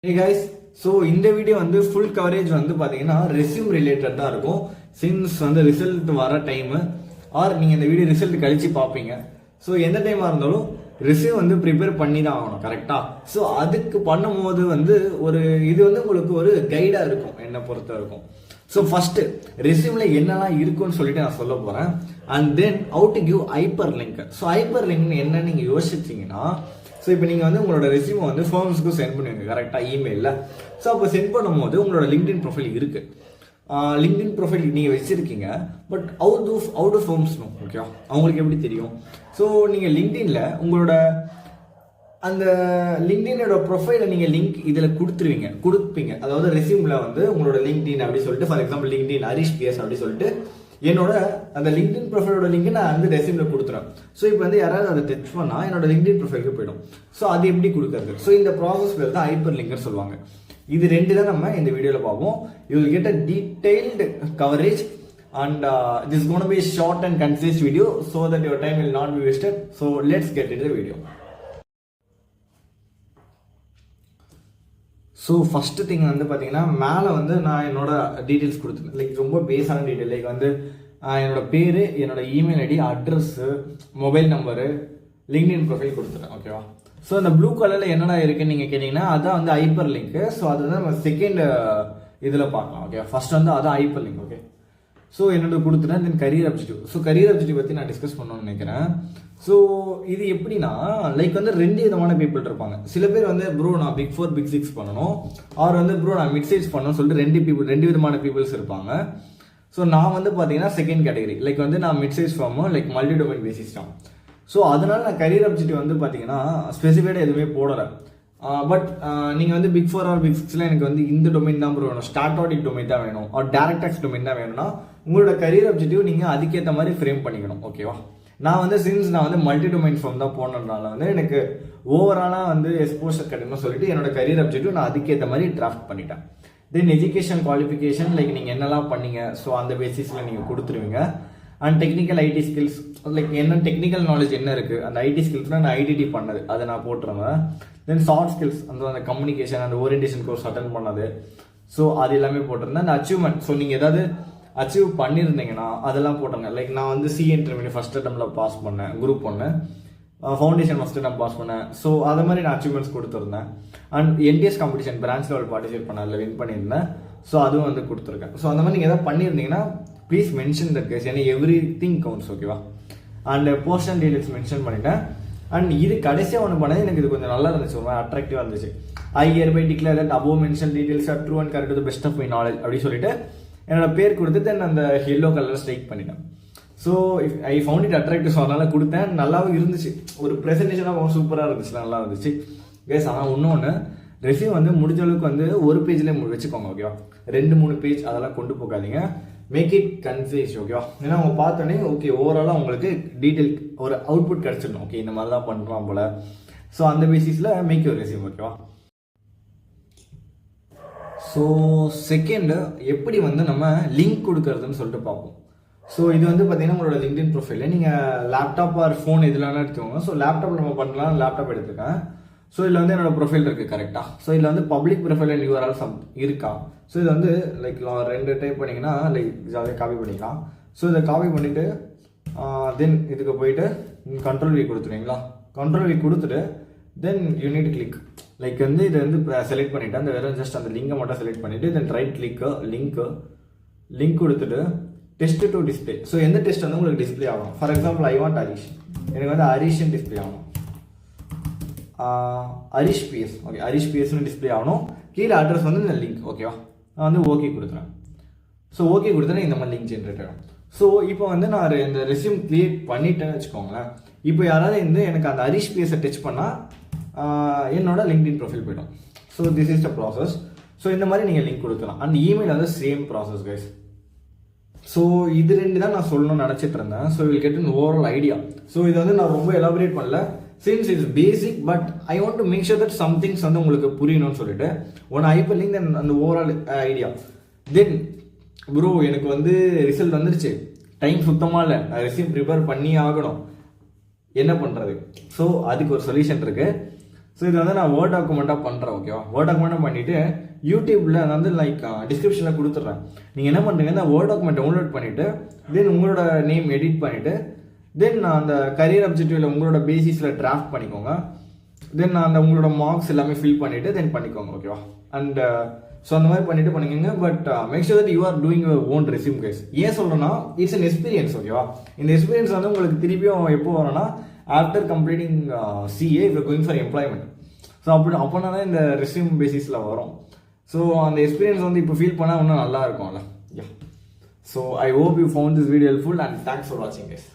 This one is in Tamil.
Hey guys, so இந்த வீடியோ வந்து ஃபுல் கவரேஜ் வந்து பாத்தீங்கன்னா ரெஸ்யூம் ரிலேட்டட் தான் இருக்கும். சின்ஸ் வந்து ரிசல்ட் வர டைம் ஆர் நீங்க இந்த வீடியோ ரிசல்ட் கழிச்சு பார்ப்பீங்க. ஸோ எந்த டைமா இருந்தாலும் ரெஸ்யூம் வந்து ப்ரிப்பேர் பண்ணி தான் ஆகணும், கரெக்டா? ஸோ அதுக்கு பண்ணும்போது வந்து இது வந்து உங்களுக்கு ஒரு கைடா இருக்கும் என்னை பொறுத்த இருக்கும். ஸோ ஃபர்ஸ்ட் ரெஸ்யூம்ல என்னெல்லாம் இருக்குன்னு சொல்லிட்டு நான் சொல்ல போறேன். And then how to give hyper link. So hyper link என்னன்னு நீங்க யோசிச்சீங்கன்னா, ஸோ இப்போ நீங்கள் வந்து உங்களோட ரெஸ்யூமை வந்து ஃபர்ம்ஸ்க்கு சென்ட் பண்ணுவீங்க, கரெக்டாக இமெயிலில். ஸோ அப்போ சென்ட் பண்ணும்போது உங்களோட லிங்க்டின் ப்ரொஃபைல் இருக்குது, லிங்க்டின் ப்ரொஃபைல் நீங்கள் வச்சுருக்கீங்க. But out of firms no, ஓகேவா? அவங்களுக்கு எப்படி தெரியும்? ஸோ நீங்கள் லிங்க்டின்ல உங்களோட அந்த லிங்க்டினோட ப்ரொஃபைலை நீங்கள் லிங்க் இதில் கொடுப்பீங்க. அதாவது ரெஸ்யூமில் வந்து உங்களோட லிங்க்டின் அப்படி சொல்லிட்டு, for example LinkedIn Harish BS அப்படி சொல்லிட்டு என்னோட அந்த லிங்க்டின் ப்ரொஃபைலோட லிங்க் நான் வந்து ரெஸ்யூம்ல கொடுத்துறேன். ஸோ இப்போ வந்து யாராவது அதை டச் பண்ணா என்னோட லிங்க்டின் ப்ரொஃபைலுக்கு போயிடும். ஸோ அது எப்படி கொடுக்கறது? ஸோ இந்த ப்ராசஸ் பேர் தான் ஹைப்பர் லிங்க்னு சொல்லுவாங்க. இது ரெண்டு தான் நம்ம இந்த வீடியோவில் பார்ப்போம். You will get a detailed coverage and this gonna be short and concise video so that your time will not be wasted. So let's get into the video. So first thing வந்து பார்த்தீங்கன்னா, மேலே வந்து நான் என்னோட டீட்டெயில்ஸ் கொடுத்துருக்கேன். லைக் ரொம்ப பேஸான டீட்டெயில், லைக் வந்து என்னோட பேர், என்னோட email ID, address, mobile number, LinkedIn profile கொடுத்துருக்கேன், ஓகேவா? ஸோ அந்த ப்ளூ கலரில் என்னென்ன இருக்குன்னு நீங்கள் கேட்டிங்கன்னா, அதான் வந்து ஹைப்பர் லிங்க்கு. ஸோ அது வந்து நம்ம செகண்ட் இதில் பார்க்கலாம், ஓகே? ஃபர்ஸ்ட் வந்து அதான் ஹைப்பர் லிங்க், ஓகே? ஸோ என்னோட கொடுத்துட்டேன். Then career objective. So career objective பற்றி நான் டிஸ்கஸ் பண்ணணும்னு நினைக்கிறேன். ஸோ இது எப்படின்னா, லைக் வந்து ரெண்டு விதமான பீப்புள் இருப்பாங்க. சில பேர் வந்து ப்ரோ நான் பிக் 4 பிக் 6 பண்ணணும், அவர் வந்து ப்ரோ நான் மிட் சைஸ் பண்ணணும்னு சொல்லிட்டு ரெண்டு விதமான பீப்புள்ஸ் இருப்பாங்க. ஸோ நான் வந்து பார்த்தீங்கன்னா செகண்ட் கேட்டகரி. லைக் வந்து நான் மிட் சைஸ் ஃபார்மும் லைக் மல்டி டொமைன் பேசிஸ் தான். ஸோ அதனால நான் கரியர் அப்ஜெக்டிவ் வந்து பார்த்தீங்கன்னா ஸ்பெசிஃபைடாக எதுவுமே போடலை. பட் நீங்கள் வந்து பிக் 4 ஆர் பிக் 6ல எனக்கு வந்து இந்த டொமைன் தான் ப்ரோ வேணும், ஸ்டார்ட் ஆடிட் டொமைன் தான் வேணும், ஆர் டேரக்டாக்ஸ் டொமைன் தான் வேணும்னா உங்களோட கரியர் அப்ஜெக்டிவ் நீங்கள் அதுக்கேற்ற மாதிரி ஃப்ரேம் பண்ணிக்கணும், ஓகேவா? நான் வந்து நான் வந்து மல்டி டொமைன் ஃபார்ம் தான் போனதுனால வந்து எனக்கு ஓவராலாக வந்து எக்ஸ்போஷர் கிடைக்கணும்னு சொல்லிட்டு என்னோட கரியர் அப்ஜெக்டிவ் நான் அதுக்கேற்ற மாதிரி டிராஃப்ட் பண்ணிட்டேன். தென் எஜுகேஷன் குவாலிஃபிகேஷன், லைக் நீங்கள் என்னெல்லாம் பண்ணீங்க, ஸோ அந்த பேசிஸில் நீங்கள் கொடுத்துருவீங்க. And technical IT skills, like என்ன டெக்னிக்கல் நாலேஜ் என்ன இருக்குது, அந்த ஐடி ஸ்கில்ஸ்னால் நான் ஐடிடி பண்ணது அதை நான் போட்டுருவேன். தென் சாஃப்ட் ஸ்கில்ஸ், அந்த கம்யூனிகேஷன், அந்த ஓரியன்டேஷன் கோர்ஸ் அட்டன் பண்ணது, ஸோ அது எல்லாமே போட்டிருந்தேன். அந்த அச்சீவ்மெண்ட், ஸோ நீங்கள் ஏதாவது அச்சீவ் பண்ணியிருந்தீங்கன்னா அதெல்லாம் போட்டாங்க. லைக் நான் வந்து இன்டர்மீடியட் ஃபர்ஸ்ட் அட்டம்ல பாஸ் பண்ணேன், group 1, foundation first attempt pass பண்ணேன். ஸோ அதை மாதிரி நான் அச்சீவ்மெண்ட்ஸ் கொடுத்துருந்தேன். And NTS competition branch level participate பண்ண, அதில் வின் பண்ணியிருந்தேன். ஸோ அதுவும் வந்து கொடுத்துருக்கேன். ஸோ அந்த மாதிரி நீங்கள் எதாவது பண்ணியிருந்தீங்கன்னா ப்ளீஸ் மென்ஷன் தட் கேஸ், ஏன்னா எவ்ரி திங் கவுண்ட்ஸ், ஓகேவா? அண்ட் போர்ஷன் டீடைல்ஸ் மென்ஷன் பண்ணிட்டேன். அண்ட் இது கடைசியாக ஒன்று பண்ணது எனக்கு இது கொஞ்சம் நல்லா இருந்துச்சு, ரொம்ப அட்ராக்டிவாக இருந்துச்சு. I hereby declare that above mentioned details are true and correct to the best of my knowledge அப்படி சொல்லிட்டு என்னோட பேர் கொடுத்து தென் அந்த எல்லோ கலர் ஸ்ட்ரைக் பண்ணிட்டேன். So I found it attractive. So அதனால கொடுத்தேன், நல்லாவும் இருந்துச்சு. ஒரு ப்ரெசன்டேஷனாக சூப்பராக இருந்துச்சு, நல்லா இருந்துச்சு கேஸ். ஆனால் இன்னொன்று, ரெஸ்யூம் வந்து முடிஞ்ச அளவுக்கு வந்து ஒரு பேஜ்லேயே வச்சுக்கோங்க, ஓகேவா? 2-3 பேஜ் அதெல்லாம் கொண்டு போகாதீங்க. மேக் இட் கன்சைஸ், ஓகேவா? ஏன்னா அவங்க பார்த்தோன்னே ஓகே ஓவராலாக உங்களுக்கு டீட்டெயில் ஒரு அவுட்புட் கிடச்சிடணும். ஓகே, இந்த மாதிரி தான் பண்ணுறான் போல. ஸோ அந்த பேசிஸில் மேக் யூர் ரெஸ்யூம், ஓகேவா? ஸோ செகண்ட், எப்படி வந்து நம்ம லிங்க் கொடுக்கறதுன்னு சொல்லிட்டு பார்ப்போம். ஸோ இது வந்து பார்த்தீங்கன்னா உங்களோட லிங்க்டின் ப்ரொஃபைல் நீங்கள் லேப்டாப் ஆர் ஃபோன் எதுலாம் எடுத்துக்கோங்க. ஸோ லேப்டாப் நம்ம பண்ணலாம், லேப்டாப் எடுத்துக்கேன். ஸோ இதில் வந்து என்னோட ப்ரொஃபைல் இருக்குது, கரெக்டாக? ஸோ இதில் வந்து பப்ளிக் ப்ரொஃபைல் அண்ட் யூஆர்எல் இருக்கா? ஸோ இது வந்து லைக் 2 டைப் பண்ணிங்கன்னா லைக் ஜாலியாக காப்பி பண்ணிக்கலாம். ஸோ இதை காப்பி பண்ணிவிட்டு தென் இதுக்கு போயிட்டு கண்ட்ரோல் வி கொடுத்துருவீங்களா? கண்ட்ரோல் வி கொடுத்துட்டு தென் யூனிட் கிளிக், லைக் வந்து இதை வந்து செலக்ட் பண்ணிவிட்டு அந்த வெறும் ஜஸ்ட் அந்த லிங்கை மட்டும் செலக்ட் பண்ணிவிட்டு தென் ரைட் கிளிக்கு லிங்க் கொடுத்துட்டு டெஸ்ட் டு டிஸ்பிளே. ஸோ எந்த டெஸ்ட் வந்து உங்களுக்கு டிஸ்பிளே ஆகும்? For example I want Harish, எனக்கு வந்து ஹரிஷன் டிஸ்பிளே ஆகணும். ஹரிஷ் பிஎஸ், ஓகே, ஹரிஷ் பிஎஸ்னு டிஸ்பிளே ஆகணும். கீழே அட்ரஸ் வந்து இந்த லிங்க், ஓகேவா? நான் வந்து ஓகே கொடுத்துறேன். ஸோ ஓகே கொடுத்தேன்னா இந்த மாதிரி லிங்க் ஜென்ரேட் ஆகும். ஸோ இப்போ வந்து நான் இந்த ரெஸ்யூம் கிரியேட் பண்ணிட்டேன்னு வச்சுக்கோங்களேன். இப்போ யாராவது வந்து எனக்கு அந்த ஹரிஷ் பிஎஸை டச் பண்ணால் என்னோட லிங்க்டின் ப்ரொஃபைல் போய்டும். So this is the process. So இந்த மாதிரி நீங்கள் லிங்க் கொடுக்கலாம். அண்ட் இமெயில் வந்து சேம் ப்ராசஸ் கைஸ். ஸோ இது ரெண்டு தான் நான் சொல்லணும்னு நினச்சிட்டு இருந்தேன். So will get an overall idea. So இது வந்து நான் ரொம்ப எலாபரேட் பண்ணல, since it's basic, but I want to make sure that some things வந்து உங்களுக்கு புரியணும்னு சொல்லிட்டு ஒன் ஹைப்பர் லிங்க் தென் அந்த ஓவரால் ஐடியா. தென் ப்ரோ எனக்கு வந்து ரிசல்ட் வந்துருச்சு, டைம் சுத்தமாக இல்லை, நான் ரெஸ்யூம் ப்ரிப்பேர் பண்ணி ஆகணும், என்ன பண்ணுறது? ஸோ அதுக்கு ஒரு சொல்யூஷன் இருக்குது. ஸோ இது வந்து நான் வேர்ட் டாக்குமெண்ட்டாக பண்ணுறேன். ஓகேவா, வேர்ட் டாக்குமெண்ட்டாக பண்ணிவிட்டு யூடியூப்பில் வந்து லைக் டிஸ்கிரிப்ஷனில் கொடுத்துட்றேன். நீங்கள் என்ன பண்ணுறீங்க, இந்த வேர்ட் டாக்குமெண்ட் டவுன்லோட் பண்ணிவிட்டு தென் உங்களோட நேம் எடிட் பண்ணிவிட்டு தென் அந்த கரியர் அப்ஜெக்டிவ்ல உங்களோட பேசிஸில் டிராஃப்ட் பண்ணிக்கோங்க. தென் அந்த உங்களோட மார்க்ஸ் எல்லாமே ஃபில் பண்ணிவிட்டு தென் பண்ணிக்கோங்க. ஓகேவா, அண்ட் ஸோ அந்த மாதிரி பண்ணிட்டு பண்ணிக்கோங்க. But make sure that you are doing your own resume guys. ஏன் சொல்கிறேன்னா இட்ஸ் அன் எக்ஸ்பீரியன்ஸ். ஓகேவா, இந்த எக்ஸ்பீரியன்ஸ் வந்து உங்களுக்கு திருப்பியும் எப்போ வரும்னா after completing CA if going for employment. So அப்போனா தான் இந்த ரெஸ்யூம் பேசிஸில் வரும். ஸோ அந்த எக்ஸ்பீரியன்ஸ் வந்து இப்போ ஃபீல் பண்ணால் இன்னும் நல்லா இருக்கும்ல. Yeah, so I hope you found this video helpful and thanks for வாட்சிங் கைஸ்.